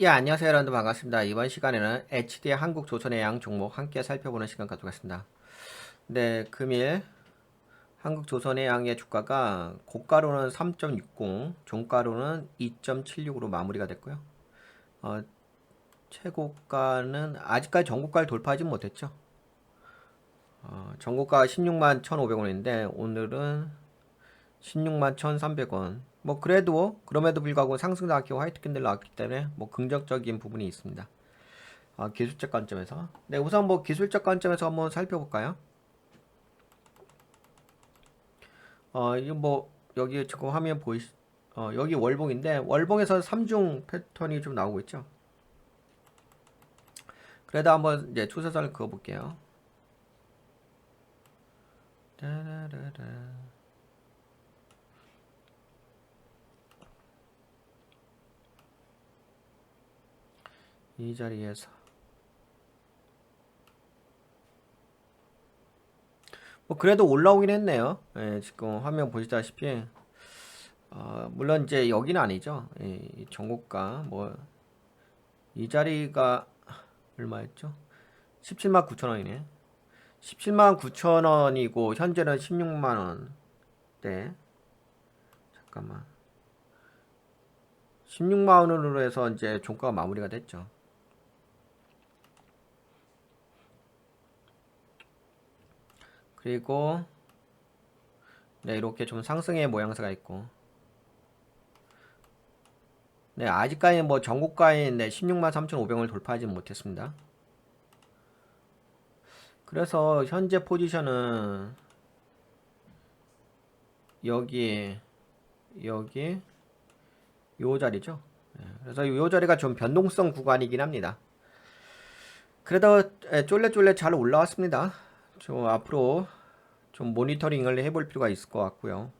예, 안녕하세요, 여러분들 반갑습니다. 이번 시간에는 HD의 한국 조선의 양 종목 함께 살펴보는 시간 갖도록하겠습니다. 네, 금일 한국 조선의 양의 주가가 고가로는 3.60, 종가로는 2.76으로 마무리가 됐고요. 어, 최고가는 아직까지 전고가를 돌파하지 못했죠. 전고가 16만 1,500원인데 오늘은 16만 1,300원. 뭐 그래도 그럼에도 불구하고 상승 나왔고 화이트 캔들 나왔기 때문에 뭐 긍정적인 부분이 있습니다. 기술적 관점에서. 네, 우선 뭐 기술적 관점에서 한번 살펴볼까요? 이거 뭐 여기 지금 화면 여기 월봉인데 월봉에서 3중 패턴이 좀 나오고 있죠. 그래도 한번 이제 추세선을 그어볼게요. 따라라라. 이 자리에서 뭐 그래도 올라오긴 했네요. 예, 지금 화면 보시다시피 물론 이제 여기는 아니죠. 예, 이 전고가 뭐 이 자리가 얼마였죠? 17만 9천 원이네. 17만 9천 원이고 현재는 16만 원. 네. 잠깐만. 16만 원으로 해서 이제 종가가 마무리가 됐죠. 그리고 네, 이렇게 좀 상승의 모양새가 있고 네, 아직까지 뭐 전고가인 네, 16만 3,500원을 돌파하지 못했습니다. 그래서 현재 포지션은 여기 여기 요 자리죠. 네, 그래서 요 자리가 좀 변동성 구간이긴 합니다. 그래도 쫄래쫄래 잘 올라왔습니다. 좀 앞으로 좀 모니터링을 해볼 필요가 있을 것 같고요.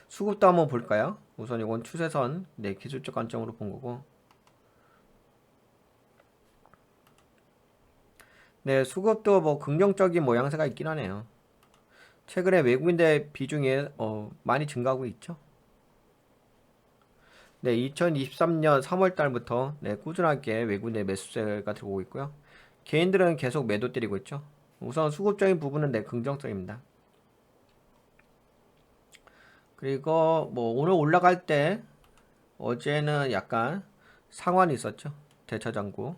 수급도 한번 볼까요? 우선 이건 추세선, 네, 기술적 관점으로 본 거고. 네, 수급도 뭐 긍정적인 모양새가 있긴 하네요. 최근에 외국인들 비중이 많이 증가하고 있죠. 네, 2023년 3월 달부터 네, 꾸준하게 외국인의 매수세가 들어오고 있고요. 개인들은 계속 매도 때리고 있죠. 우선 수급적인 부분은 네, 긍정적입니다. 그리고 뭐 오늘 올라갈 때 어제는 약간 상환이 있었죠. 대차장구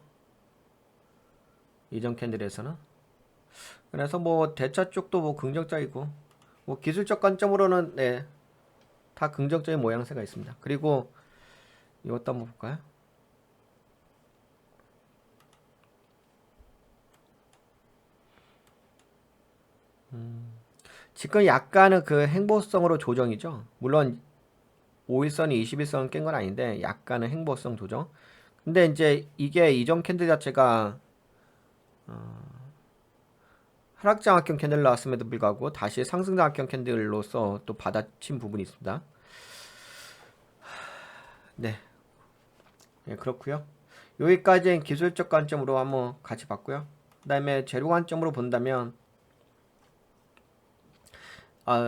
이전 캔들에서는. 그래서 뭐 대차 쪽도 뭐 긍정적이고 뭐 기술적 관점으로는 네, 다 긍정적인 모양새가 있습니다. 그리고 이것도 한번 볼까요? 지금 약간은 그 행보성으로 조정이죠. 물론 5일선이 21선 깬 건 아닌데 약간은 행보성 조정. 근데 이제 이게 이전 캔들 자체가 하락장악형 캔들 나왔음에도 불구하고 다시 상승장악형 캔들로서 또 받아친 부분이 있습니다. 네, 예, 그렇고요. 여기까지는 기술적 관점으로 한번 같이 봤고요. 그 다음에 재료 관점으로 본다면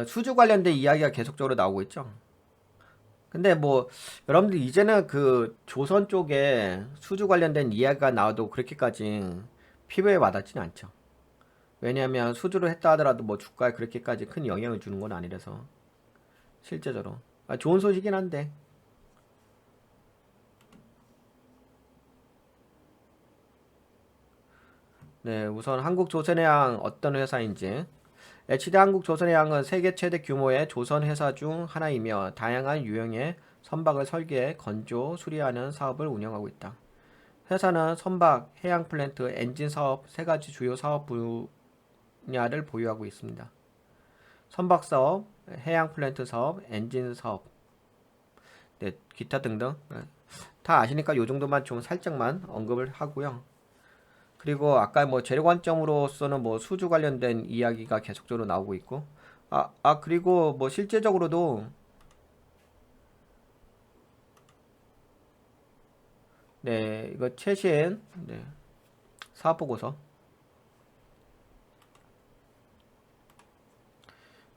수주 관련된 이야기가 계속적으로 나오고 있죠. 근데 뭐 여러분들 이제는 그 조선 쪽에 수주 관련된 이야기가 나와도 그렇게까지 피부에 와닿지는 않죠. 왜냐하면 수주를 했다 하더라도 뭐 주가에 그렇게까지 큰 영향을 주는 건 아니라서 실제적으로 좋은 소식이긴 한데 네, 우선 한국조선해양 어떤 회사인지. HD 한국조선해양은 세계 최대 규모의 조선 회사 중 하나이며 다양한 유형의 선박을 설계, 건조, 수리하는 사업을 운영하고 있다. 회사는 선박, 해양 플랜트, 엔진 사업 세 가지 주요 사업 분야를 보유하고 있습니다. 선박 사업, 해양 플랜트 사업, 엔진 사업, 네, 기타 등등. 네, 다 아시니까 요 정도만 좀 살짝만 언급을 하고요. 그리고 아까 뭐 재료 관점으로서는 뭐 수주 관련된 이야기가 계속적으로 나오고 있고 그리고 뭐 실제적으로도 네 이거 최신 네, 사업 보고서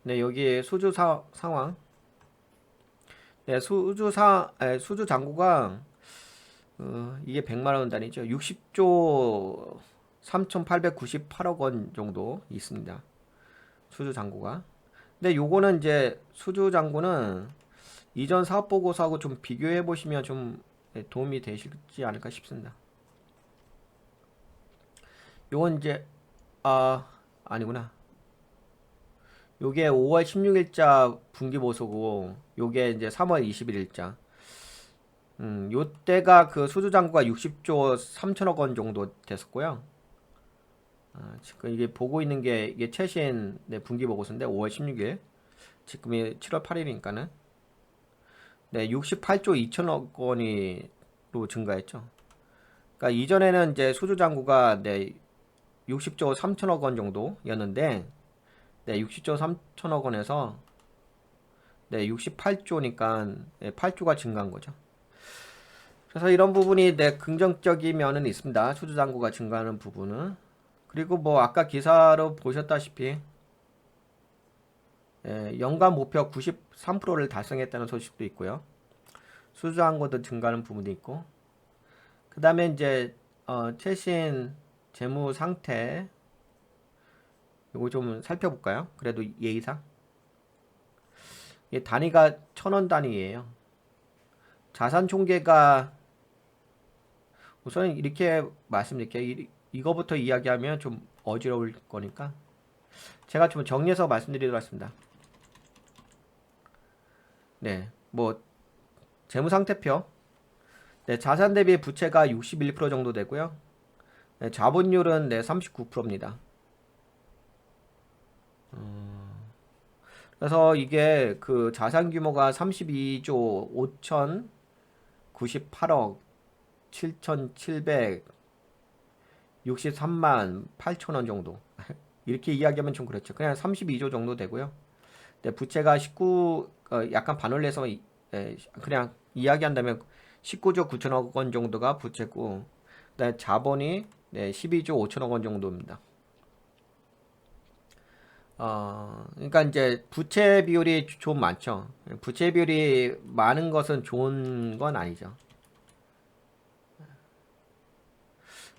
네 여기 수주 상황 네 수주 장고가 이게 100만원 단위죠. 60조 3,898억 원 정도 있습니다. 수주잔고가. 근데 요거는 이제 수주잔고는 이전 사업 보고서하고 좀 비교해 보시면 좀 도움이 되실지 않을까 싶습니다. 요건 이제 아니구나. 요게 5월 16일자 분기보수고 요게 이제 3월 21일자. 요때가 그 수주잔고가 60조 3천억 원 정도 됐었고요. 지금 이게 보고 있는 게 이게 최신 분기보고서인데 5월 16일. 지금이 7월 8일이니까는 68조 2천억 원이로 증가했죠. 그러니까 이전에는 이제 수주잔고가 60조 3천억 원 정도였는데 60조 3천억 원에서 68조니까 8조가 증가한 거죠. 그래서 이런 부분이 긍정적인 면은 있습니다. 수주잔고가 증가하는 부분은. 그리고 뭐 아까 기사로 보셨다시피 연간 목표 93%를 달성했다는 소식도 있고요. 수주잔고도 증가하는 부분도 있고, 그 다음에 이제 최신 재무 상태 이거 좀 살펴볼까요? 그래도 예의상 단위가 1,000원 단위예요. 자산 총계가 우선 이렇게 말씀드릴게요. 이거부터 이야기하면 좀 어지러울 거니까 제가 좀 정리해서 말씀드리도록 하겠습니다. 뭐 재무상태표. 자산 대비 부채가 61% 정도 되고요. 자본율은 39%입니다. 그래서 이게 그 자산 규모가 32조 5,098억 7,763만 8천원 정도. 이렇게 이야기하면 좀 그렇죠. 그냥 32조 정도 되고요. 부채가 약간 반올려서 그냥 이야기한다면 19조 9천억 원 정도가 부채고, 자본이 12조 5천억 원 정도입니다. 그러니까 이제 부채 비율이 좀 많죠. 부채 비율이 많은 것은 좋은 건 아니죠.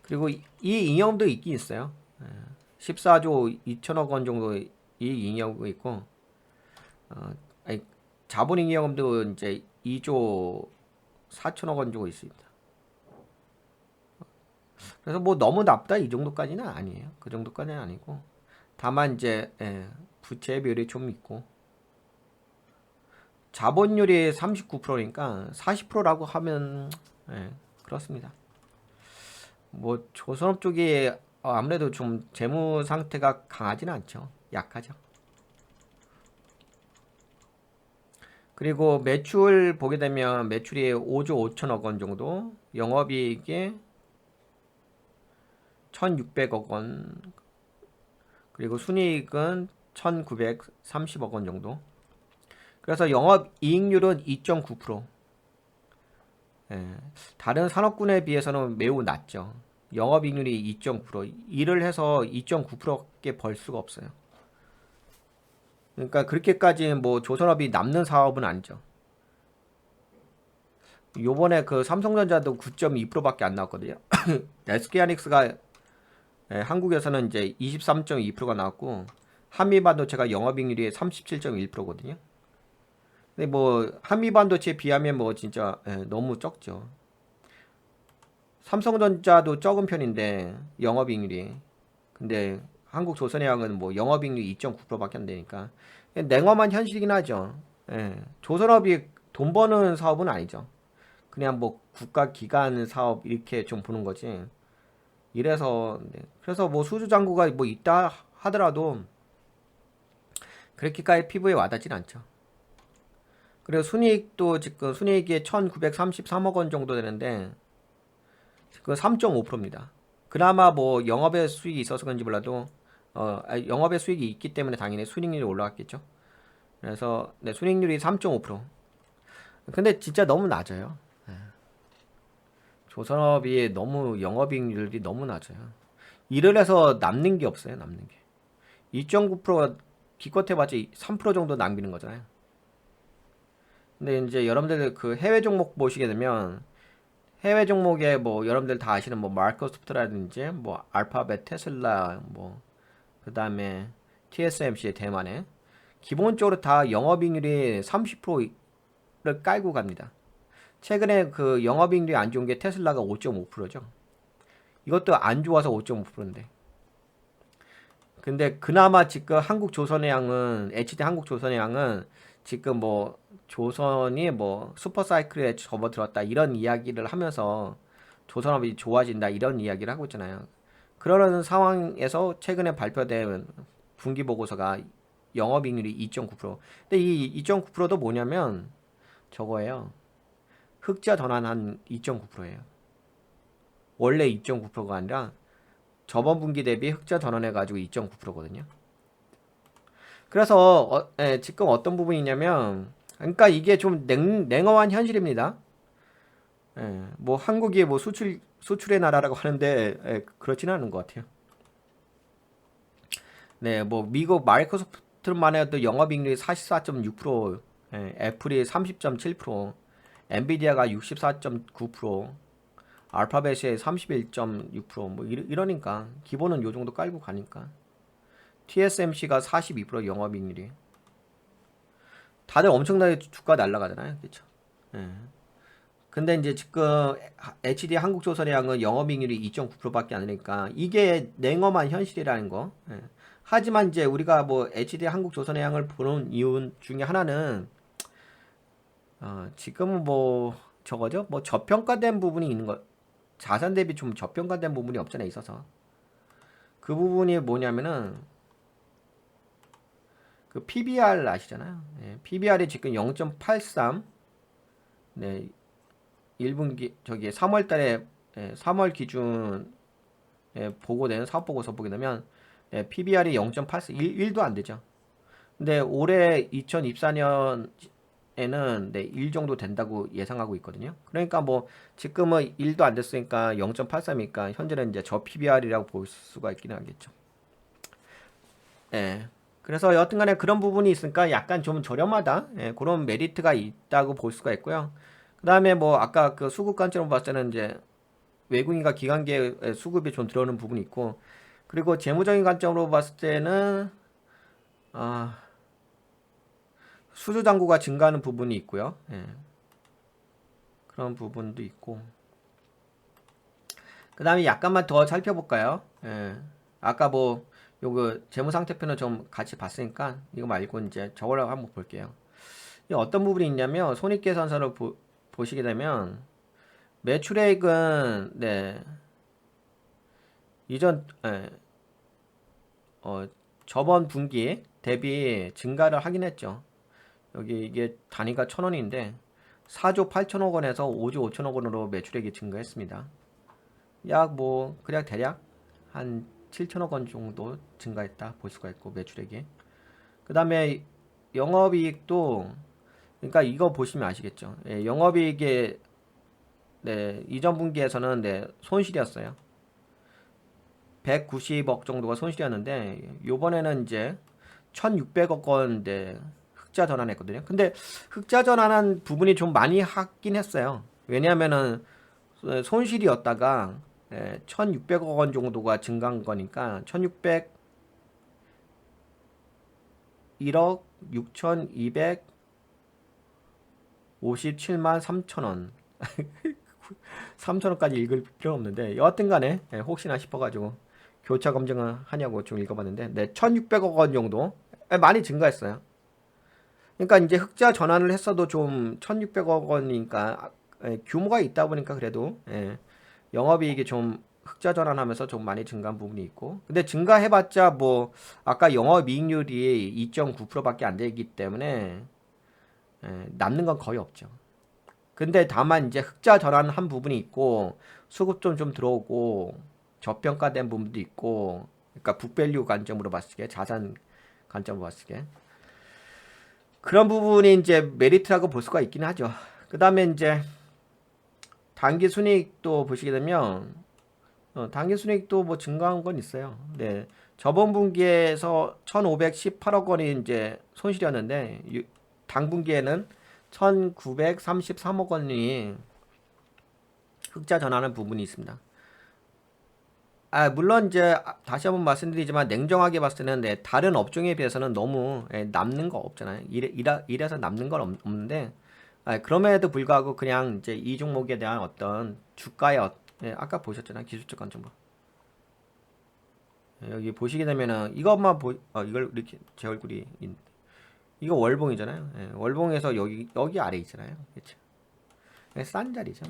그리고 이 잉여금도 있긴 있어요. 14조 2천억 원 정도 이 잉여금이 있고, 자본 잉여금도 이제 2조 4천억 원 정도 있습니다. 그래서 뭐 너무 나쁘다 이 정도까지는 아니에요. 그 정도까지는 아니고, 다만 이제 부채 비율이 좀 있고, 자본율이 39%니까 40%라고 하면 그렇습니다. 뭐 조선업 쪽이 아무래도 좀 재무 상태가 강하지는 않죠. 약하죠. 그리고 매출 보게 되면 매출이 5조 5천억 원 정도, 영업이익이 1,600억 원, 그리고 순이익은 1,930억 원 정도. 그래서 영업이익률은 2.9%. 다른 산업군에 비해서는 매우 낮죠. 영업이익률이 2.9%. 일을 해서 2.9%밖에 벌 수가 없어요. 그러니까 그렇게까지 뭐 조선업이 남는 사업은 아니죠. 요번에 그 삼성전자도 9.2%밖에 안 나왔거든요. SK하이닉스가 한국에서는 이제 23.2%가 나왔고, 한미반도체가 영업이익률이 37.1%거든요. 근데 뭐 한미반도체에 비하면 뭐 진짜 너무 적죠. 삼성전자도 적은 편인데 영업이익률이. 근데 한국조선해양은 뭐 영업이익률이 2.9%밖에 안 되니까 냉엄한 현실이긴 하죠. 조선업이 돈 버는 사업은 아니죠. 그냥 뭐 국가기관 사업 이렇게 좀 보는 거지. 이래서 그래서 뭐 수주잔고가 뭐 있다 하더라도 그렇게까지 피부에 와닿진 않죠. 그리고 순이익도 지금 순이익이 1,933억 원 정도 되는데 그 3.5%입니다. 그나마 뭐 영업의 수익이 있어서 그런지 몰라도 영업의 수익이 있기 때문에 당연히 순이익률이 올라갔겠죠. 그래서 순이익률이 3.5%. 근데 진짜 너무 낮아요. 조선업이 너무 영업이익률이 너무 낮아요. 일을 해서 남는 게 없어요. 남는 게 2.9%가 기껏 해봤자 3% 정도 남기는 거잖아요. 근데 이제 여러분들 그 해외 종목 보시게 되면 해외 종목에 뭐 여러분들 다 아시는 뭐 마이크로소프트라든지 뭐 알파벳, 테슬라 뭐 그다음에 TSMC 대만에 기본적으로 다 영업이익률이 30%를 깔고 갑니다. 최근에 그 영업이익률이 안 좋은 게 테슬라가 5.5%죠. 이것도 안 좋아서 5.5%인데. 근데 그나마 지금 한국조선해양은 HD 한국조선해양은 지금 뭐 조선이 뭐 슈퍼사이클에 접어들었다 이런 이야기를 하면서 조선업이 좋아진다 이런 이야기를 하고 있잖아요. 그러는 상황에서 최근에 발표된 분기 보고서가 영업이익률이 2.9%. 근데 이 2.9%도 뭐냐면 저거예요. 흑자 전환한 2.9%예요. 원래 2.9%가 아니라 저번 분기 대비 흑자 전환해가지고 2.9%거든요. 그래서 지금 어떤 부분이냐면, 그러니까 이게 좀 냉엄한 현실입니다. 뭐 한국이 뭐 수출의 나라라고 하는데 그렇지는 않은 것 같아요. 네, 뭐 미국 마이크로소프트만 해도 영업이익률이 44.6%, 애플이 30.7%, 엔비디아가 64.9%, 알파벳이 31.6%뭐 이러니까 기본은 요 정도 깔고 가니까. TSMC가 42% 영업이익률이. 다들 엄청나게 주가 날라가잖아요. 그렇죠? 예. 근데 이제 지금 HD 한국조선해양은 영업이익률이 2.9%밖에 안 되니까 이게 냉엄한 현실이라는 거. 예. 하지만 이제 우리가 뭐 HD 한국조선해양을 보는 이유 중에 하나는 지금은 뭐 저거죠. 뭐 저평가된 부분이 있는 거. 자산 대비 좀 저평가된 부분이 없잖아요. 있어서. 그 부분이 뭐냐면은 그 PBR 아시잖아요. 예, PBR이 지금 0.83. 네, 1분기 저기 3월 달에 3월 기준 보고된 사업 보고서 보게 되면 PBR이 0.84 1도 안 되죠. 근데 올해 2024년에는 1 정도 된다고 예상하고 있거든요. 그러니까 뭐 지금은 1도 안 됐으니까 0.83이니까 현재는 이제 저 PBR이라고 볼 수가 있기는 하겠죠. 예. 그래서 여튼간에 그런 부분이 있으니까 약간 좀 저렴하다. 그런 메리트가 있다고 볼 수가 있고요. 그 다음에 뭐 아까 그 수급 관점으로 봤을 때는 이제 외국인과 기관계 수급이 좀 들어오는 부분이 있고, 그리고 재무적인 관점으로 봤을 때는 아, 수주 잔고가 증가하는 부분이 있고요. 그런 부분도 있고. 그 다음에 약간만 더 살펴볼까요? 아까 뭐 요거 재무 상태표는 좀 같이 봤으니까 이거 말고 이제 저걸 한번 볼게요. 이 어떤 부분이 있냐면 손익계산서를 보시게 되면 매출액은 이전 저번 분기 대비 증가를 하긴 했죠. 여기 이게 단위가 1,000원인데 4조 8천억 원에서 5조 5천억 원으로 매출액이 증가했습니다. 약 뭐 그냥 대략 한 7천억 원 정도 증가했다 볼 수가 있고 매출액이. 그 다음에 영업이익도 그러니까 이거 보시면 아시겠죠. 영업이익이 이전 분기에서는 손실이었어요. 190억 정도가 손실이었는데 요번에는 이제 1,600억 원 흑자 전환했거든요. 근데 흑자 전환한 부분이 좀 많이 하긴 했어요. 왜냐하면은 손실이었다가 1,600억 원 정도가 증가한 거니까 1,601억 6,257만 3천원 3천원까지 읽을 필요 없는데 여하튼간에 혹시나 싶어가지고 교차 검증을 하냐고 좀 읽어봤는데 1,600억 원 정도 많이 증가했어요. 그러니까 이제 흑자 전환을 했어도 좀 1,600억 원이니까 규모가 있다 보니까 그래도 영업이익이 좀 흑자 전환하면서 좀 많이 증가한 부분이 있고, 근데 증가해봤자 뭐 아까 영업이익률이 2.9%밖에 안 되기 때문에 남는 건 거의 없죠. 근데 다만 이제 흑자 전환한 부분이 있고 수급 좀 들어오고 저평가된 부분도 있고, 그러니까 북밸류 관점으로 봤을 때 자산 관점으로 봤을 때 그런 부분이 이제 메리트라고 볼 수가 있긴 하죠. 그 다음에 이제 단기 순이익도 보시게 되면 단기 순이익도 뭐 증가한 건 있어요. 저번 분기에서 1,518억 원이 이제 손실이었는데 당분기에는 1,933억 원이 흑자 전환하는 부분이 있습니다. 물론 이제 다시 한번 말씀드리지만 냉정하게 봤을 때는 다른 업종에 비해서는 너무 남는 거 없잖아요. 일에서 남는 건 없는데 그럼에도 불구하고 그냥 이제 이 종목에 대한 어떤 주가의 아까 보셨잖아요. 기술적 관점으로. 여기 보시게 되면은 이것만 이걸 이렇게 제 얼굴이 이거 월봉이잖아요. 월봉에서 여기 아래 있잖아요. 그렇죠? 싼 자리죠.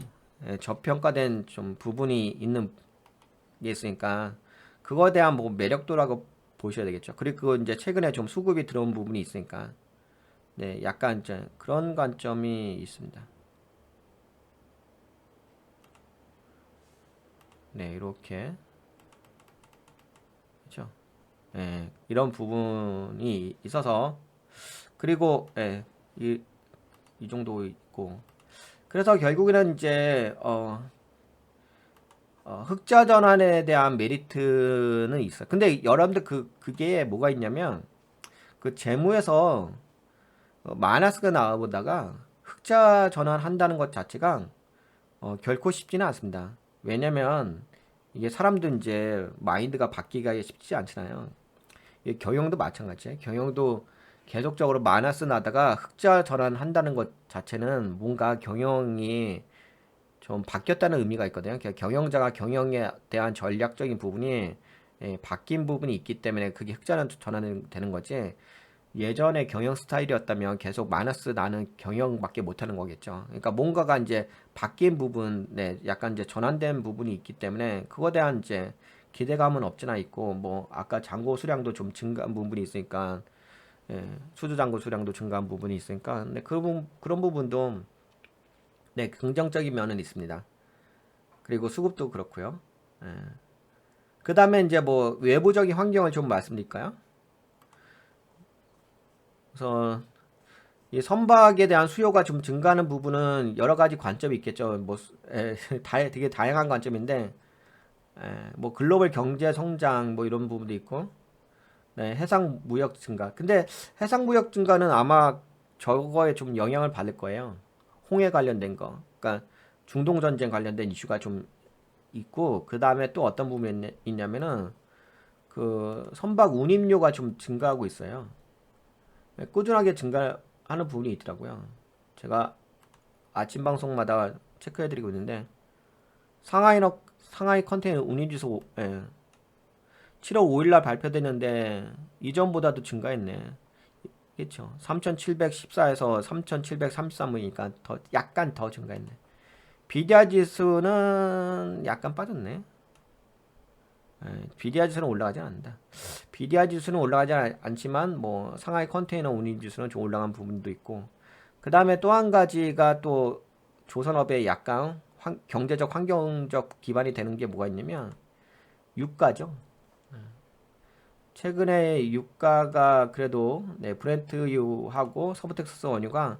저평가된 좀 부분이 있는 게 있으니까 그거에 대한 뭐 매력도라고 보셔야 되겠죠. 그리고 이제 최근에 좀 수급이 들어온 부분이 있으니까 네, 약간 이제 그런 관점이 있습니다. 네, 이렇게 그렇죠. 이런 부분이 있어서 그리고 이 정도 있고 그래서 결국에는 이제 흑자 전환에 대한 메리트는 있어요. 근데 여러분들 그게 뭐가 있냐면 그 재무에서 마이너스가 나와보다가 흑자 전환한다는 것 자체가 결코 쉽지는 않습니다. 왜냐면 이게 사람도 이제 마인드가 바뀌기가 쉽지 않잖아요. 경영도 마찬가지예요. 경영도 계속적으로 마이너스 나다가 흑자 전환한다는 것 자체는 뭔가 경영이 좀 바뀌었다는 의미가 있거든요. 그러니까 경영자가 경영에 대한 전략적인 부분이 바뀐 부분이 있기 때문에 그게 흑자 전환이 되는 거지. 예전의 경영 스타일이었다면 계속 마이너스 나는 경영밖에 못하는 거겠죠. 그러니까 뭔가가 이제 바뀐 부분, 약간 이제 전환된 부분이 있기 때문에 그거에 대한 이제 기대감은 없지나 있고, 뭐 아까 잔고 수량도 좀 증가한 부분이 있으니까, 수주 잔고 수량도 증가한 부분이 있으니까, 근데 그런 부분도 긍정적인 면은 있습니다. 그리고 수급도 그렇고요. 그 다음에 이제 뭐 외부적인 환경을 좀 말씀드릴까요? 그래서 이 선박에 대한 수요가 좀 증가하는 부분은 여러 가지 관점이 있겠죠. 뭐 되게 다양한 관점인데 뭐 글로벌 경제 성장 뭐 이런 부분도 있고 해상 무역 증가. 근데 해상 무역 증가는 아마 저거에 좀 영향을 받을 거예요. 홍해 관련된 거. 그러니까 중동 전쟁 관련된 이슈가 좀 있고 그 다음에 또 어떤 부분이 있냐면은 그 선박 운임료가 좀 증가하고 있어요. 꾸준하게 증가하는 부분이 있더라고요. 제가 아침 방송마다 체크해드리고 있는데 상하이 컨테이너 운임지수 7월 5일날 발표됐는데 이전보다도 증가했네. 그렇죠. 3,714에서 3,733이니까 약간 더 증가했네. 비디아 지수는 약간 빠졌네. 비디아 지수는 올라가지 않는다. 비디아 지수는 올라가지 않지만 뭐 상하이 컨테이너 운임 지수는 좀 올라간 부분도 있고 그 다음에 또 한 가지가 또 조선업의 약간 경제적 환경적 기반이 되는 게 뭐가 있냐면 유가죠. 최근에 유가가 그래도 브렌트유하고 서부텍사스 원유가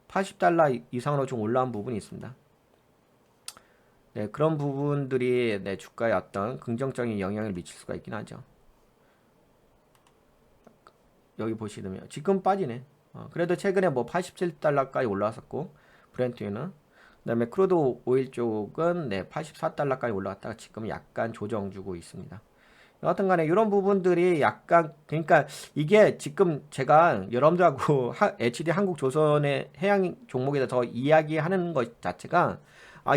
80달러 이상으로 좀 올라온 부분이 있습니다. 그런 부분들이 주가에 어떤 긍정적인 영향을 미칠 수가 있긴 하죠. 여기 보시면 지금 빠지네. 그래도 최근에 뭐 87달러까지 올라왔었고 브렌트유는 그다음에 크루드 오일 쪽은 84달러까지 올라갔다가 지금 약간 조정 주고 있습니다. 여하튼 간에 이런 부분들이 약간 그러니까 이게 지금 제가 여러분들하고 HD 한국조선의 해양 종목에 대해서 이야기하는 것 자체가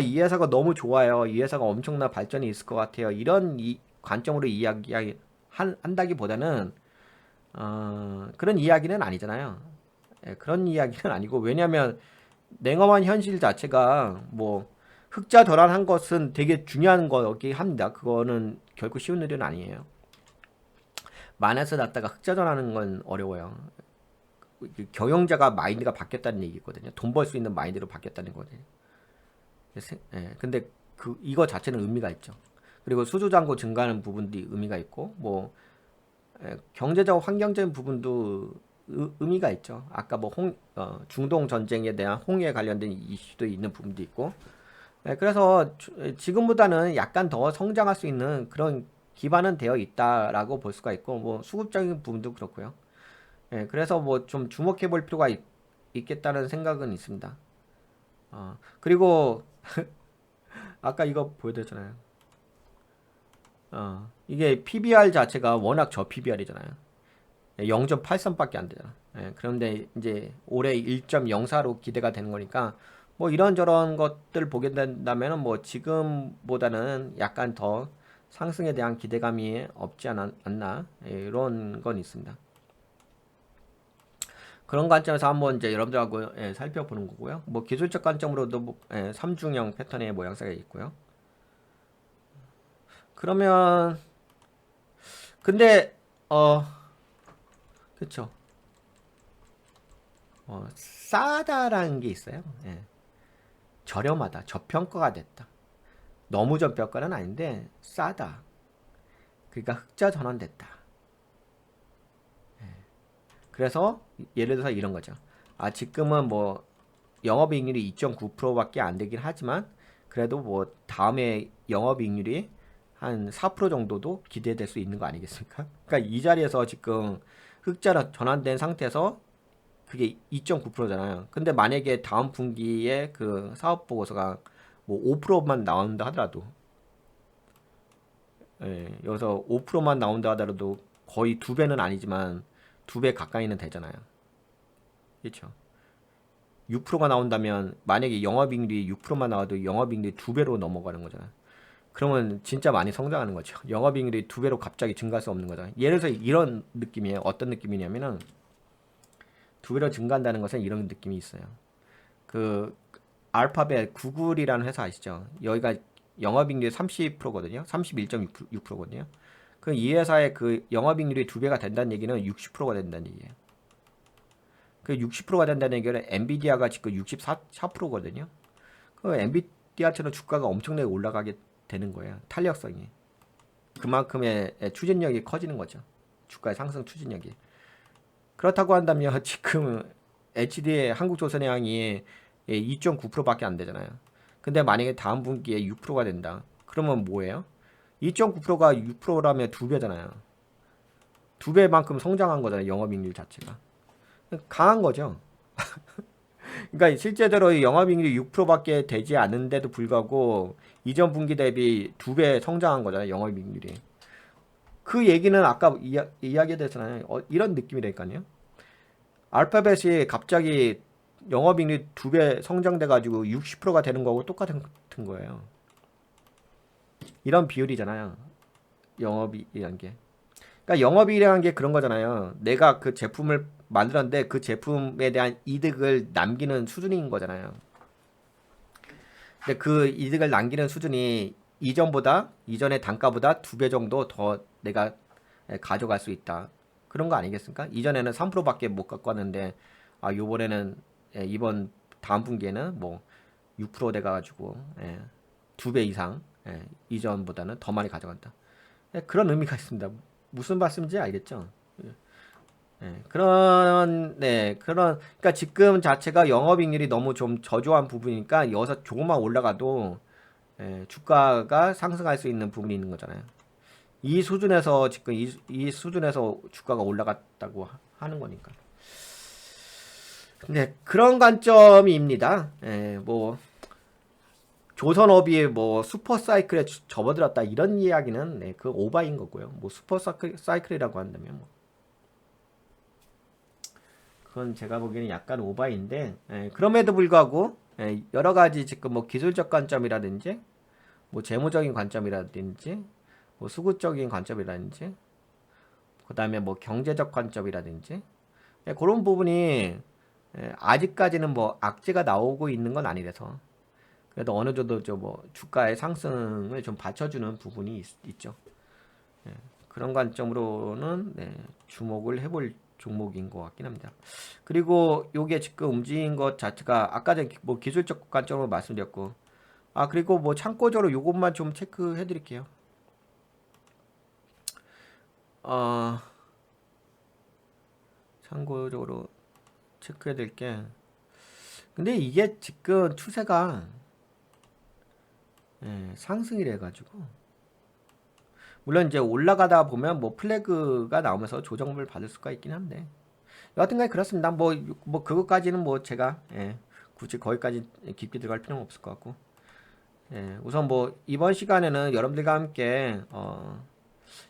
이 회사가 너무 좋아요. 이 회사가 엄청난 발전이 있을 것 같아요. 이런 관점으로 한다기보다는 그런 이야기는 아니잖아요. 그런 이야기는 아니고 왜냐하면 냉엄한 현실 자체가 뭐 흑자 덜한 것은 되게 중요한 거긴 합니다. 그거는 결코 쉬운 일은 아니에요. 만에서 났다가 흑자 전하는 건 어려워요. 경영자가 마인드가 바뀌었다는 얘기거든요. 돈 벌 수 있는 마인드로 바뀌었다는 거거든요. 근데 이거 자체는 의미가 있죠. 그리고 수주잔고 증가하는 부분도 의미가 있고 뭐 경제적 환경적인 부분도 의미가 있죠. 아까 뭐 중동 전쟁에 대한 홍해 관련된 이슈도 있는 부분도 있고 그래서 지금보다는 약간 더 성장할 수 있는 그런 기반은 되어 있다라고 볼 수가 있고 뭐 수급적인 부분도 그렇고요. 그래서 뭐 좀 주목해 볼 필요가 있겠다는 생각은 있습니다. 그리고 아까 이거 보여드렸잖아요. 이게 PBR 자체가 워낙 저 PBR이잖아요. 0.83밖에 안 되잖아. 그런데 이제 올해 1.04로 기대가 되는 거니까 뭐 이런저런 것들 보게 된다면은 뭐 지금보다는 약간 더 상승에 대한 기대감이 없지 않나 이런 건 있습니다. 그런 관점에서 한번 이제 여러분들하고 살펴보는 거고요. 뭐 기술적 관점으로도 뭐, 삼중형 패턴의 모양새가 있고요. 그러면 근데 그쵸. 싸다라는 게 있어요. 저렴하다, 저평가가 됐다. 너무 저평가는 아닌데 싸다. 그러니까 흑자 전환됐다. 그래서 예를 들어서 이런 거죠. 지금은 뭐 영업이익률이 2.9%밖에 안 되긴 하지만 그래도 뭐 다음에 영업이익률이 한 4% 정도도 기대될 수 있는 거 아니겠습니까? 그러니까 이 자리에서 지금 흑자로 전환된 상태에서 그게 2.9%잖아요. 근데 만약에 다음 분기에 그 사업 보고서가 뭐 5%만 나온다 하더라도, 여기서 5%만 나온다 하더라도 거의 두 배는 아니지만 두 배 가까이는 되잖아요. 그렇죠? 6%가 나온다면 만약에 영업이익률이 6%만 나와도 영업이익률이 두 배로 넘어가는 거잖아요. 그러면 진짜 많이 성장하는 거죠. 영업이익률이 두 배로 갑자기 증가할 수 없는 거잖아요. 예를 들어서 이런 느낌이에요. 어떤 느낌이냐면은 두 배로 증가한다는 것은 이런 느낌이 있어요. 그 알파벳 구글이라는 회사 아시죠? 여기가 영업이익률이 30%거든요. 31.6%거든요. 그 이 회사의 그 영업이익률이 두 배가 된다는 얘기는 60%가 된다는 얘기예요. 그 60%가 된다는 얘기는 엔비디아가 지금 64%거든요. 그 엔비디아처럼 주가가 엄청나게 올라가게 되는 거예요. 탄력성이. 그만큼의 추진력이 커지는 거죠. 주가의 상승 추진력이. 그렇다고 한다면 지금 HD의 한국조선해양이 2.9%밖에 안 되잖아요. 근데 만약에 다음 분기에 6%가 된다. 그러면 뭐예요? 2.9%가 6%라면 두 배잖아요. 두 배만큼 성장한 거잖아요. 영업이익률 자체가. 강한 거죠. 그러니까 실제적으로 영업이익률이 6%밖에 되지 않는데도 불구하고 이전 분기 대비 두 배 성장한 거잖아요. 영업이익률이. 그 얘기는 아까 이야기했잖아요. 이런 느낌이라니까요. 알파벳이 갑자기 영업이익률 두 배 성장돼가지고 60%가 되는 거하고 똑같은 거예요. 이런 비율이잖아요. 영업이익이라는 게. 그러니까 영업이익이라는 게 그런 거잖아요. 내가 그 제품을 만들었는데 그 제품에 대한 이득을 남기는 수준인 거잖아요. 근데 그 이득을 남기는 수준이 이전의 단가보다 두 배 정도 더 내가 가져갈 수 있다. 그런 거 아니겠습니까? 이전에는 3%밖에 못 갖고 왔는데 요번에는 이번 다음 분기에는 뭐 6% 돼가지고 두 배 이상 이전보다는 더 많이 가져간다. 그런 의미가 있습니다. 무슨 말씀인지 알겠죠? 그러니까 지금 자체가 영업이익률이 너무 좀 저조한 부분이니까 여기서 조금만 올라가도 주가가 상승할 수 있는 부분이 있는 거잖아요. 이 수준에서 지금 이 수준에서 주가가 올라갔다고 하는 거니까. 네, 그런 관점입니다. 뭐 조선업이 뭐 슈퍼 사이클에 접어들었다 이런 이야기는 그 오바인 거고요. 뭐 슈퍼 사이클이라고 한다면 뭐 그건 제가 보기에는 약간 오바인데 그럼에도 불구하고 여러 가지 지금 뭐 기술적 관점이라든지 뭐 재무적인 관점이라든지 뭐 수구적인 관점이라든지 그다음에 뭐 경제적 관점이라든지 그런 부분이 아직까지는 뭐 악재가 나오고 있는 건 아니라서 그래도 어느 정도 저 뭐 주가의 상승을 좀 받쳐주는 부분이 있죠. 그런 관점으로는 주목을 해볼 종목인 것 같긴 합니다. 그리고 요게 지금 움직인 것 자체가 아까 전에 뭐 기술적 관점으로 말씀드렸고 그리고 뭐 참고적으로 요것만 좀 체크해 드릴게요. 참고적으로 체크해 드릴게. 근데 이게 지금 추세가 상승이래 가지고 물론 이제 올라가다 보면 뭐 플래그가 나오면서 조정을 받을 수가 있긴 한데 여하튼간에 그렇습니다. 뭐 그것까지는 뭐 제가 굳이 거기까지 깊게 들어갈 필요는 없을 것 같고 예, 우선 뭐 이번 시간에는 여러분들과 함께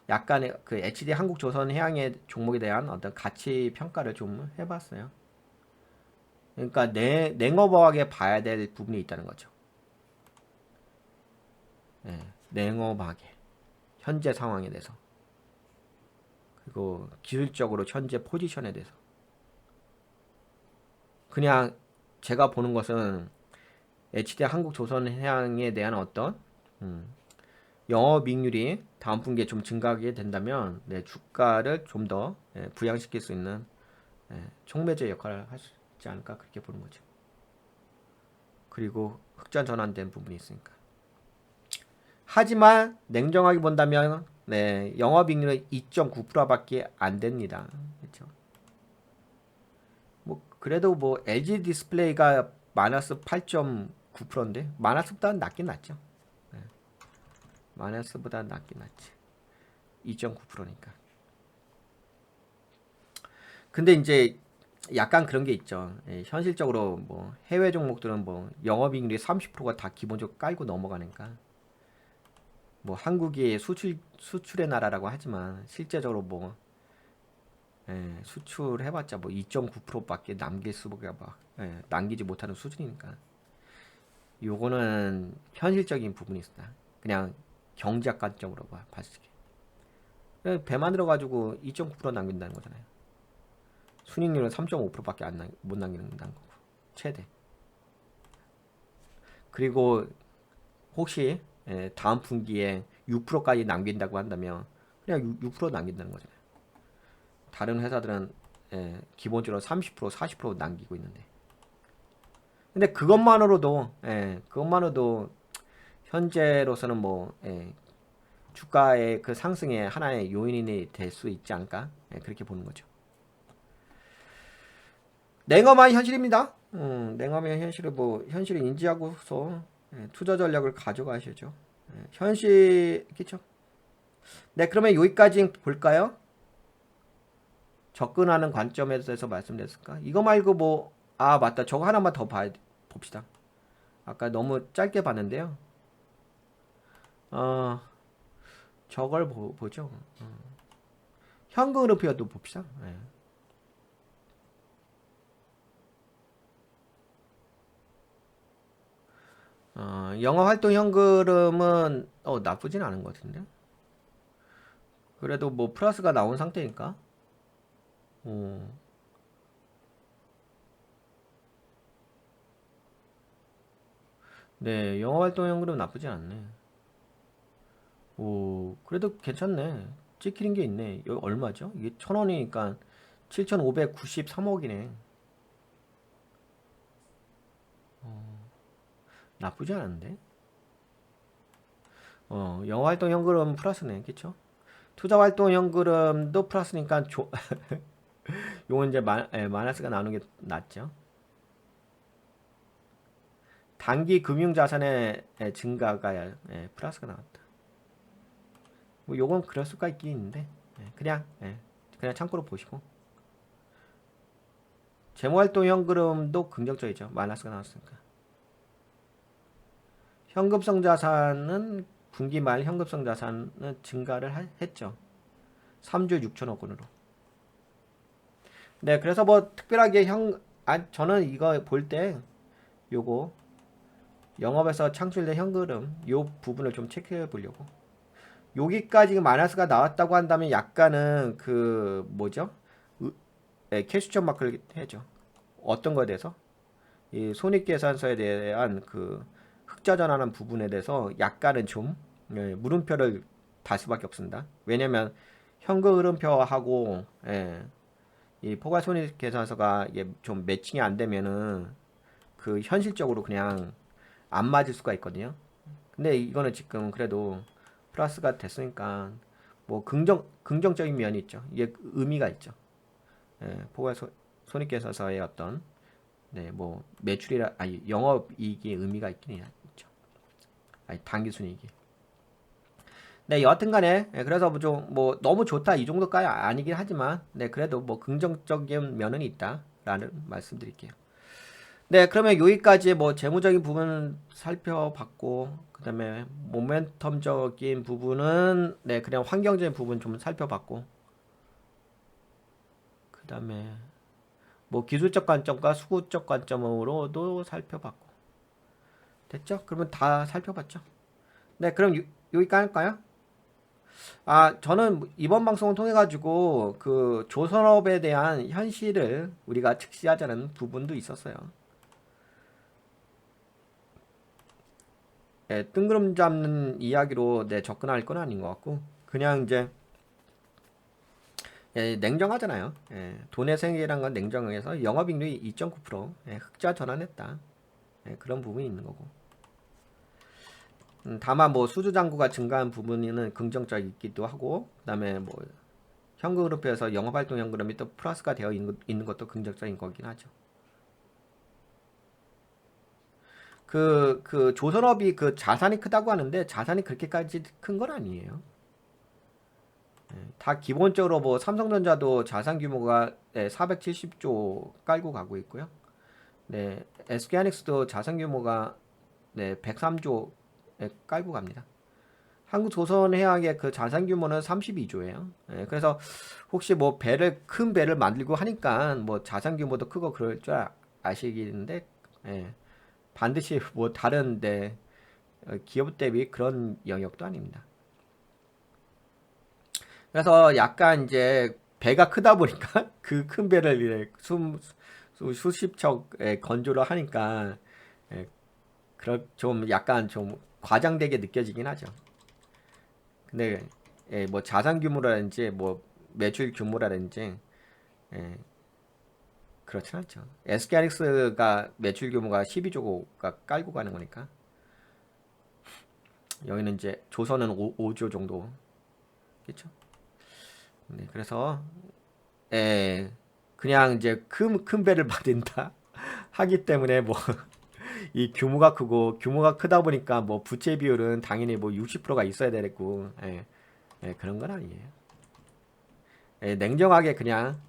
약간의 그 HD 한국조선해양의 종목에 대한 어떤 가치 평가를 좀 해봤어요. 그러니까 냉업하게 봐야 될 부분이 있다는 거죠. 예, 냉업하게 현재 상황에 대해서 그리고 기술적으로 현재 포지션에 대해서 그냥 제가 보는 것은 HD 한국조선해양에 대한 어떤 영업이익률이 다음 분기에 좀 증가하게 된다면 네, 주가를 좀 더 부양시킬 수 있는 촉매제 역할을 할 수 있지 않을까 그렇게 보는 거죠. 그리고 흑자 전환된 부분이 있으니까. 하지만 냉정하게 본다면 네, 영업이익률은 2.9%밖에 안 됩니다. 그렇죠? 뭐 그래도 뭐 LG 디스플레이가 마이너스 8.9%인데 마이너스보다 낮긴 낮죠. 마이너스보다 낮긴 낮지. 2.9%니까. 근데 이제 약간 그런 게 있죠. 예, 현실적으로 뭐 해외 종목들은 뭐 영업이익률이 30%가 다 기본적으로 깔고 넘어가니까 뭐 한국이 수출의 나라라고 하지만 실제적으로 뭐 수출해봤자 뭐 2.9%밖에 남길 수가 남기지 못하는 수준이니까 요거는 현실적인 부분이 있다. 그냥 경제학 관점으로 봤을 때 배만 들어가지고 2.9% 남긴다는 거잖아요. 순익률은 3.5%밖에 못 남기는다는 거고 최대. 그리고 혹시 다음 분기에 6%까지 남긴다고 한다면 그냥 6% 남긴다는 거잖아요. 다른 회사들은 기본적으로 30% 40% 남기고 있는데 근데 그것만으로도 현재로서는 뭐 주가의 그 상승의 하나의 요인이 될 수 있지 않을까 그렇게 보는 거죠. 냉엄한 현실입니다. 냉엄한 현실을 뭐 현실을 인지하고서 투자 전략을 가져가셔죠. 현실 그렇죠. 네, 그러면 여기까지 볼까요? 접근하는 관점에 대해서 말씀드렸을까? 이거 말고 뭐 맞다. 저거 하나만 더 봅시다. 아까 너무 짧게 봤는데요. 저걸 보죠. 현금 흐름표도 봅시다. 네. 영업활동 현금은 나쁘진 않은 것 같은데. 그래도 뭐 플러스가 나온 상태니까. 네, 영업활동 현금은 나쁘지 않네. 오, 그래도 괜찮네. 찍히는 게 있네. 여기 얼마죠? 이게 1,000원이니까 7,593억이네. 나쁘지 않은데? 영업활동 현금은 플러스네. 그쵸? 투자활동 현금도 플러스니까 요건 이제 마이너스가 나오는 게 낫죠. 단기 금융자산의 증가가 플러스가 나왔다. 뭐 요건 그럴 수가 있긴 있는데 그냥 참고로 보시고 재무활동 현금도 긍정적이죠. 마이너스가 나왔으니까. 현금성 자산은 분기 말 현금성 자산은 증가를 했죠. 3조 6천억 원으로. 네, 그래서 뭐 특별하게 저는 이거 볼 때 요거 영업에서 창출된 현금 요 부분을 좀 체크해 보려고. 여기까지 마이너스가 나왔다고 한다면 약간은 그 뭐죠? 캐시점 마크를 해죠. 어떤 거에 대해서? 이 손익계산서에 대한 그 흑자 전환한 부분에 대해서 약간은 좀 물음표를 달 수밖에 없습니다. 왜냐면 현금 흐름표하고 이 포괄 손익계산서가 좀 매칭이 안 되면은 그 현실적으로 그냥 안 맞을 수가 있거든요. 근데 이거는 지금 그래도 플러스가 됐으니까 뭐 긍정적인 면이 있죠. 이게 의미가 있죠. 포괄 손익계산서의 어떤 뭐 매출이라 아니 영업이익의 의미가 있긴 있죠. 아니 당기순이익이. 네, 여하튼간에 그래서 뭐 너무 좋다 이 정도까지 아니긴 하지만 그래도 뭐 긍정적인 면은 있다라는 말씀드릴게요. 네, 그러면 여기까지 뭐 재무적인 부분 살펴봤고, 그 다음에 모멘텀적인 부분은 네, 그냥 환경적인 부분 좀 살펴봤고, 그 다음에 뭐 기술적 관점과 수구적 관점으로도 살펴봤고, 됐죠? 그러면 다 살펴봤죠? 네, 그럼 여기까지 할까요? 아, 저는 이번 방송을 통해 가지고 그 조선업에 대한 현실을 우리가 직시하자는 부분도 있었어요. 예, 뜬구름 잡는 이야기로 네, 접근할 건 아닌 것 같고 그냥 이제 예, 냉정하잖아요. 예, 돈의 세계란 건 냉정해서 영업이익률이 2.9% 예, 흑자 전환했다. 예, 그런 부분이 있는 거고. 다만 뭐 수주 잔고가 증가한 부분은 긍정적이기도 하고 그다음에 뭐 현금흐름표에서 영업활동 현금흐름이 또 플러스가 되어 있는 것도 긍정적인 거긴 하죠. 그 조선업이 그 자산이 크다고 하는데 자산이 그렇게까지 큰 건 아니에요. 다 기본적으로 뭐 삼성전자도 자산 규모가 470조 깔고 가고 있고요. 네, SK하이닉스도 자산 규모가 네, 103조 깔고 갑니다. 한국조선해양의 그 자산 규모는 32조예요. 그래서 혹시 뭐 큰 배를 만들고 하니까 뭐 자산 규모도 크고 그럴 줄 아시겠는데 예, 반드시 뭐 다른데 기업 대비 그런 영역도 아닙니다. 그래서 약간 이제 배가 크다 보니까 그 큰 배를 이제 수십 척 건조를 하니까 예, 그런 좀 약간 좀 과장되게 느껴지긴 하죠. 근데 뭐 자산 규모라든지 뭐 매출 규모라든지 예, 그렇진 않죠. SK하이닉스가 매출 규모가 12조가 깔고 가는 거니까 여기는 이제 조선은 5조 정도 겠죠. 네, 그래서 그냥 이제 큰 배를 받는다 하기 때문에 뭐 이 규모가 크다 보니까 뭐 부채 비율은 당연히 뭐 60%가 있어야 되고 그런 건 아니에요. 냉정하게 그냥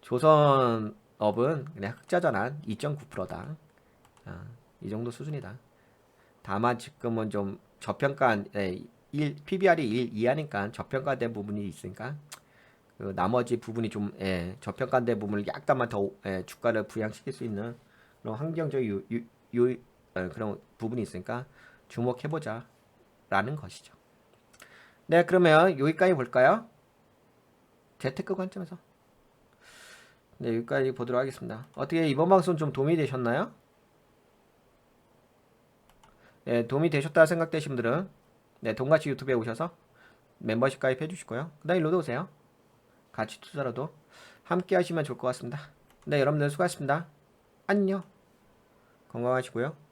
조선업은 그냥 흑자전환 2.9%다. 아, 이 정도 수준이다. 다만 지금은 좀 저평가 PBR이 1 이하니까 저평가된 부분이 있으니까 그 나머지 부분이 좀 저평가된 부분을 약간만 더 주가를 부양시킬 수 있는 그런 환경적 그런 부분이 있으니까 주목해보자 라는 것이죠. 네, 그러면 여기까지 볼까요? 재테크 관점에서. 네, 여기까지 보도록 하겠습니다. 어떻게 이번 방송 좀 도움이 되셨나요? 네, 도움이 되셨다 생각되신 분들은 네, 돈같이 유튜브에 오셔서 멤버십 가입해 주시고요. 그 다음에 일로도 오세요. 같이 투자라도 함께 하시면 좋을 것 같습니다. 네, 여러분들 수고하셨습니다. 안녕. 건강하시고요.